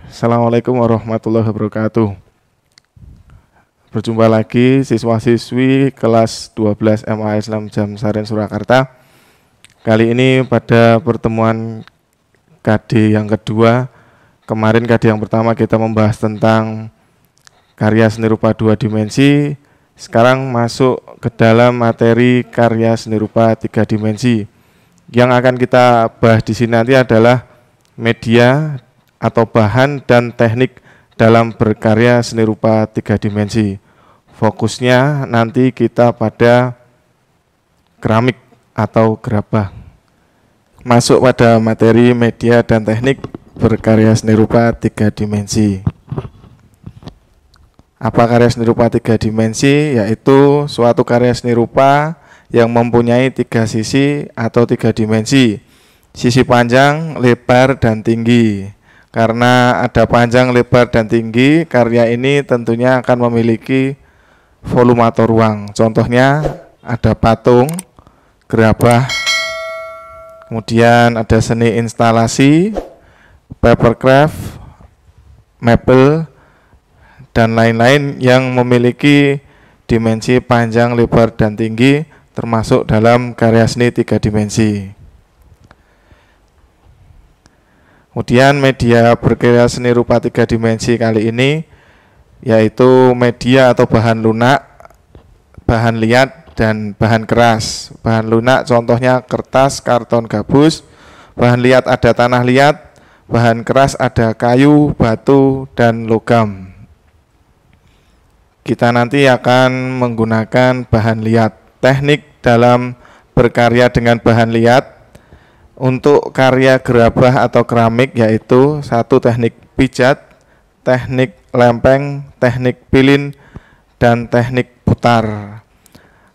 Assalamualaikum warahmatullahi wabarakatuh. Berjumpa lagi siswa-siswi kelas 12 MA Islam Jamsaren Surakarta. Kali ini pada pertemuan KD yang kedua. Kemarin KD yang pertama kita membahas tentang karya seni rupa 2 dimensi. Sekarang masuk ke dalam materi karya seni rupa 3 dimensi. Yang akan kita bahas di sini nanti adalah media atau bahan dan teknik dalam berkarya seni rupa 3 dimensi. Fokusnya nanti kita pada keramik atau gerabah. Masuk pada materi media dan teknik berkarya seni rupa 3 dimensi. Apa karya seni rupa 3 dimensi? Yaitu suatu karya seni rupa yang mempunyai 3 sisi atau 3 dimensi. Sisi panjang, lebar, dan tinggi. Karena ada panjang, lebar, dan tinggi, karya ini tentunya akan memiliki volume atau ruang. Contohnya ada patung, gerabah, kemudian ada seni instalasi, papercraft, maple, dan lain-lain yang memiliki dimensi panjang, lebar, dan tinggi termasuk dalam karya seni 3 dimensi. Kemudian media berkarya seni rupa 3 dimensi kali ini yaitu media atau bahan lunak, bahan liat, dan bahan keras. Bahan lunak contohnya kertas, karton, gabus. Bahan liat ada tanah liat, bahan keras ada kayu, batu, dan logam. Kita nanti akan menggunakan bahan liat. Teknik dalam berkarya dengan bahan liat untuk karya gerabah atau keramik yaitu 1 teknik pijat, teknik lempeng, teknik pilin, dan teknik putar.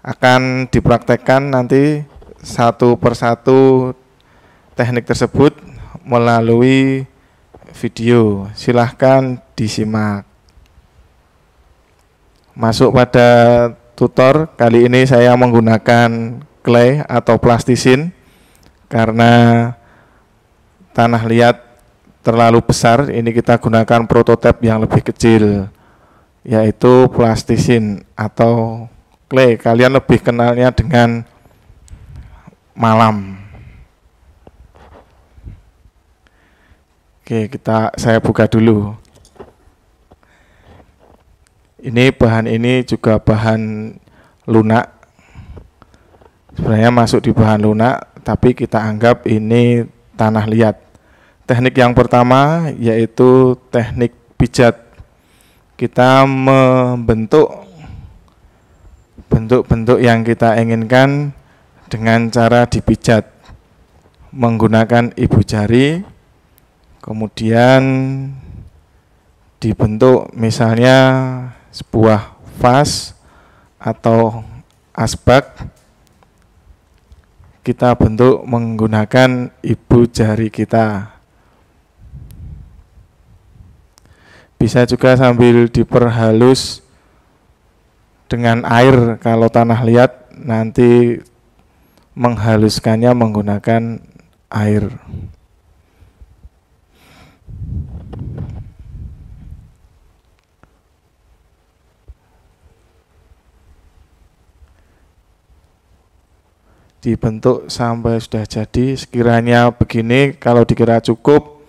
Akan dipraktekkan nanti satu persatu teknik tersebut melalui video. Silahkan disimak. Masuk pada tutor, kali ini saya menggunakan clay atau plastisin karena tanah liat terlalu besar. Ini kita gunakan prototipe yang lebih kecil yaitu plastisin atau clay. Kalian lebih kenalnya dengan malam. Oke, saya buka dulu. Ini bahan ini juga bahan lunak. Sebenarnya masuk di bahan lunak, tapi kita anggap ini tanah liat. Teknik yang pertama yaitu teknik pijat. Kita membentuk bentuk-bentuk yang kita inginkan dengan cara dipijat menggunakan ibu jari, kemudian dibentuk misalnya sebuah vas atau asbak. Kita bentuk menggunakan ibu jari kita. Bisa juga sambil diperhalus dengan air. Kalau tanah liat nanti menghaluskannya menggunakan air. Dibentuk sampai sudah jadi. Sekiranya begini, kalau dikira cukup,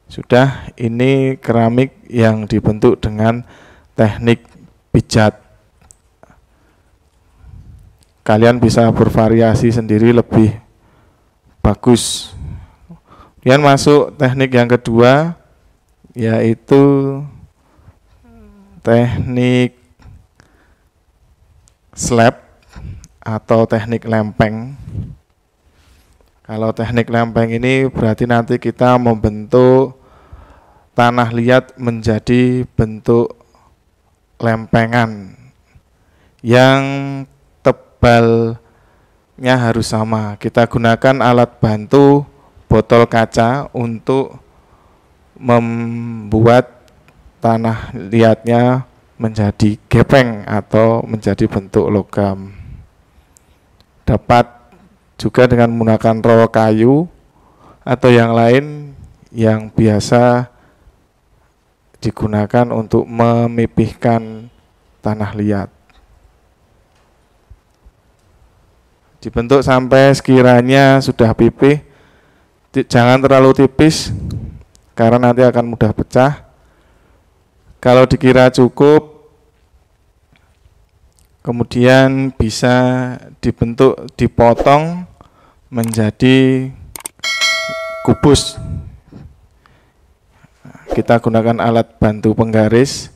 sudah, ini keramik yang dibentuk dengan teknik pijat. Kalian bisa bervariasi sendiri lebih bagus. Kemudian masuk teknik yang kedua yaitu teknik slab atau teknik lempeng. Kalau teknik lempeng ini berarti nanti kita membentuk tanah liat menjadi bentuk lempengan yang tebalnya harus sama. Kita gunakan alat bantu botol kaca untuk membuat tanah liatnya menjadi gepeng atau menjadi bentuk logam. Dapat juga dengan menggunakan roll kayu atau yang lain yang biasa digunakan untuk memipihkan tanah liat. Dibentuk sampai sekiranya sudah pipih, jangan terlalu tipis karena nanti akan mudah pecah. Kalau dikira cukup, kemudian bisa dibentuk, dipotong menjadi kubus. Kita gunakan alat bantu penggaris,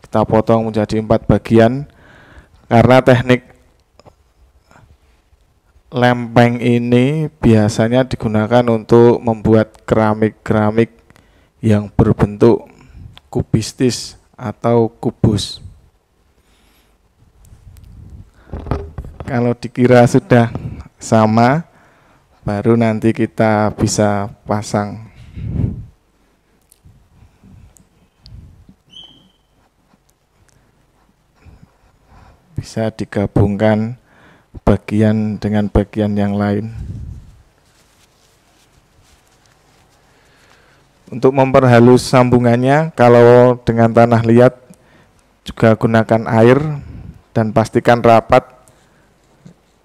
kita potong menjadi 4 bagian. Karena teknik lempeng ini biasanya digunakan untuk membuat keramik-keramik yang berbentuk kubistis atau kubus. Kalau dikira sudah sama, baru nanti kita bisa pasang. Bisa digabungkan bagian dengan bagian yang lain. Untuk memperhalus sambungannya, kalau dengan tanah liat juga gunakan air dan pastikan rapat,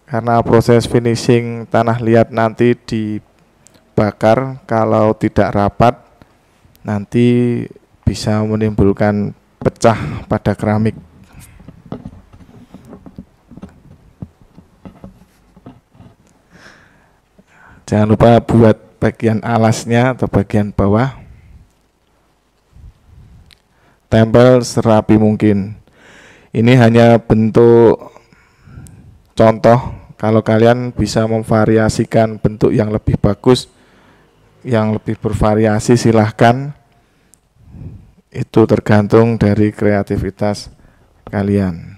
karena proses finishing tanah liat nanti dibakar. Kalau tidak rapat nanti bisa menimbulkan pecah pada keramik. Jangan lupa buat bagian alasnya atau bagian bawah. Tempel serapi mungkin. Ini hanya bentuk contoh. Kalau kalian bisa memvariasikan bentuk yang lebih bagus, yang lebih bervariasi, silahkan. Itu tergantung dari kreativitas kalian.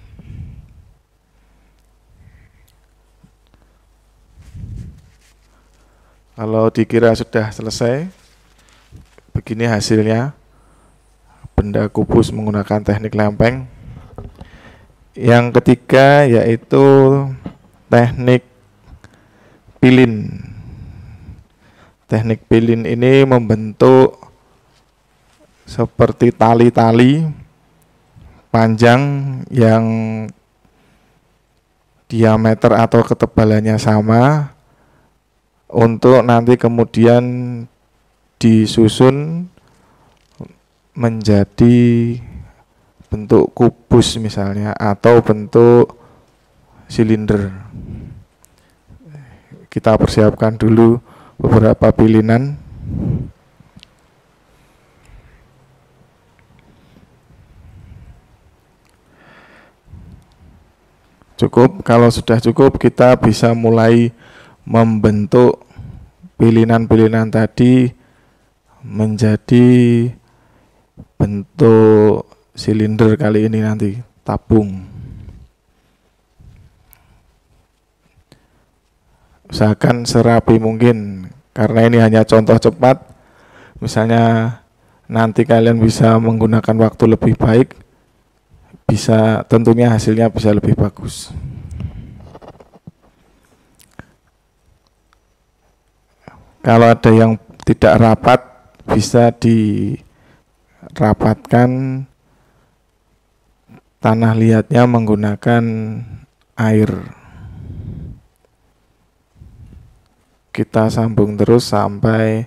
Kalau dikira sudah selesai, begini hasilnya. Benda kubus menggunakan teknik lempeng. Yang ketiga yaitu teknik pilin. Teknik pilin ini membentuk seperti tali-tali panjang yang diameter atau ketebalannya sama, untuk nanti kemudian disusun menjadi bentuk kubus misalnya, atau bentuk silinder. Kita persiapkan dulu beberapa pilinan. Cukup, kalau sudah cukup kita bisa mulai membentuk pilihan-pilihan tadi menjadi bentuk silinder kali ini nanti, tabung. Usahakan serapi mungkin, karena ini hanya contoh cepat. Misalnya nanti kalian bisa menggunakan waktu lebih baik, bisa tentunya hasilnya bisa lebih bagus. Kalau ada yang tidak rapat, bisa dirapatkan tanah liatnya menggunakan air. Kita sambung terus sampai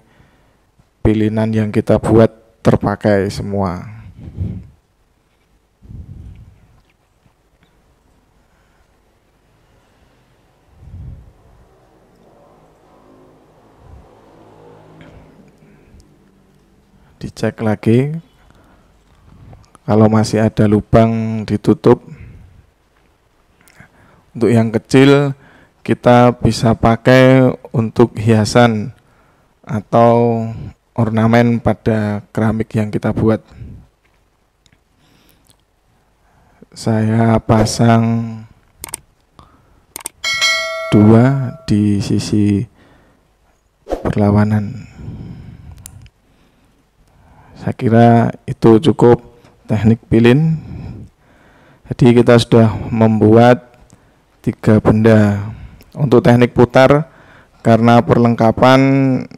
pilihan yang kita buat terpakai semua. Dicek lagi, kalau masih ada lubang ditutup. Untuk yang kecil kita bisa pakai untuk hiasan atau ornamen pada keramik yang kita buat. Saya pasang 2 di sisi berlawanan. Saya kira itu cukup teknik pilin. Jadi kita sudah membuat 3 benda. Untuk teknik putar, karena perlengkapan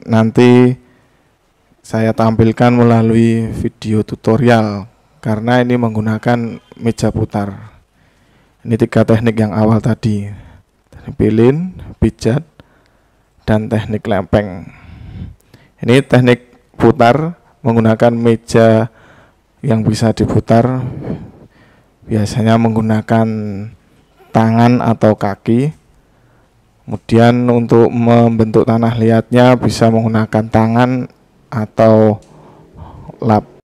nanti saya tampilkan melalui video tutorial karena ini menggunakan meja putar. Ini 3 teknik yang awal tadi, teknik pilin, pijat, dan teknik lempeng. Ini teknik putar menggunakan meja yang bisa diputar, biasanya menggunakan tangan atau kaki. Kemudian untuk membentuk tanah liatnya bisa menggunakan tangan atau lap